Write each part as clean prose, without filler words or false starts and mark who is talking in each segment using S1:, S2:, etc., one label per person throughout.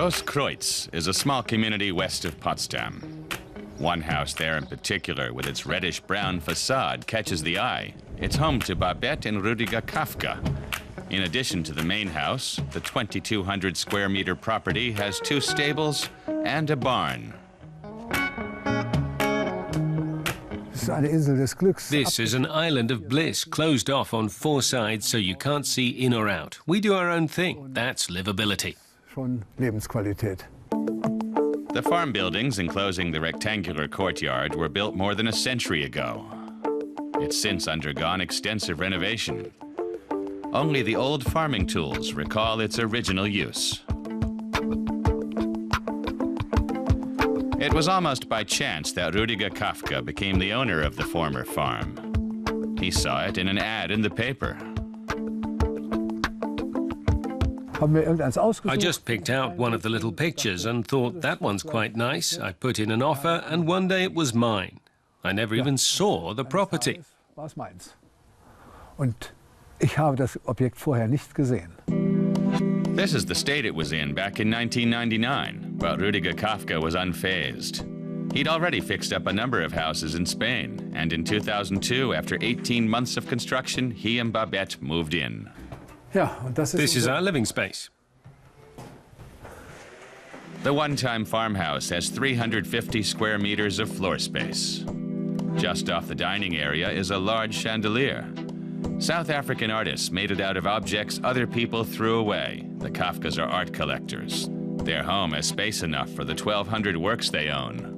S1: Großkreuz is a small community west of Potsdam. One house there in particular, with its reddish-brown facade, catches the eye. It's home to Babette and Rüdiger Kaffke. In addition to the main house, the 2,200 square meter property has 2 stables and a barn.
S2: This is an island of bliss, closed off on 4 sides so you can't see in or out. We do our own thing. That's livability.
S1: The farm buildings enclosing the rectangular courtyard were built more than a century ago. It's since undergone extensive renovation. Only the old farming tools recall its original use. It was almost by chance that Rüdiger Kaffke became the owner of the former farm. He saw it in an ad in the paper.
S2: I just picked out one of the little pictures and thought that one's quite nice. I put in an offer and one day it was mine. I never even saw the property.
S1: This is the state it was in back in 1999, but Rüdiger Kaffke was unfazed. He'd already fixed up a number of houses in Spain, and in 2002, after 18 months of construction, he and Babette moved in.
S2: This is our living space.
S1: The one-time farmhouse has 350 square meters of floor space. Just off the dining area is a large chandelier. South African artists made it out of objects other people threw away. The Kaffkes are art collectors. Their home has space enough for the 1,200 works they own.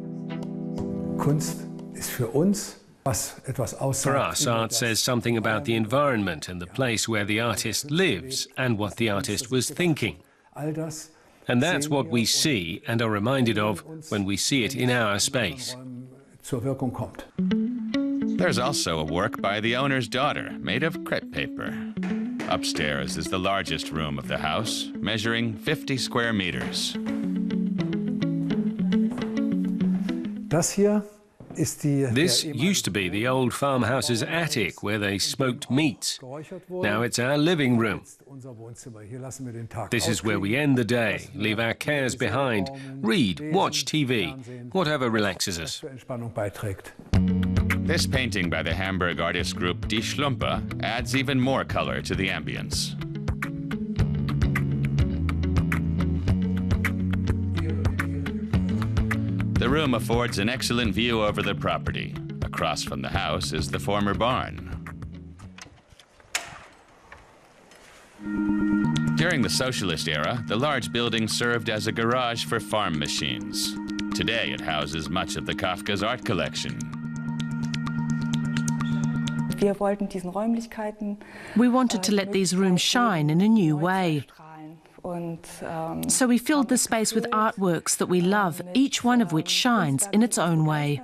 S2: For us, art says something about the environment and the place where the artist lives and what the artist was thinking. And that's what we see and are reminded of when we see it in our space.
S1: There's also a work by the owner's daughter, made of crepe paper. Upstairs is the largest room of the house, measuring 50 square meters.
S2: This used to be the old farmhouse's attic where they smoked meats. Now it's our living room. This is where we end the day, leave our cares behind, read, watch TV, whatever relaxes us.
S1: This painting by the Hamburg artist group Die Schlumpe adds even more color to the ambience. The room affords an excellent view over the property. Across from the house is the former barn. During the socialist era, the large building served as a garage for farm machines. Today it houses much of the Kaffke's art collection.
S3: We wanted to let these rooms shine in a new way. So we filled the space with artworks that we love, each one of which shines in its own way.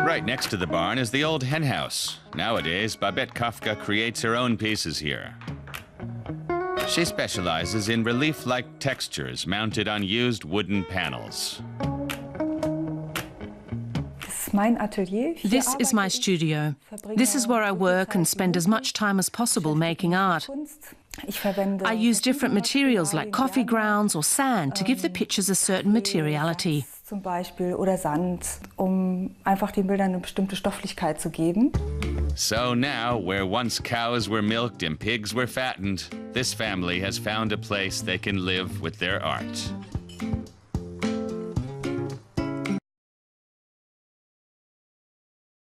S1: Right next to the barn is the old hen house. Nowadays, Babette Kaffke creates her own pieces here. She specializes in relief-like textures mounted on used wooden panels.
S3: This is my studio. This is where I work and spend as much time as possible making art. I use different materials like coffee grounds or sand to give the pictures a certain materiality.
S1: So now, where once cows were milked and pigs were fattened, this family has found a place they can live with their art.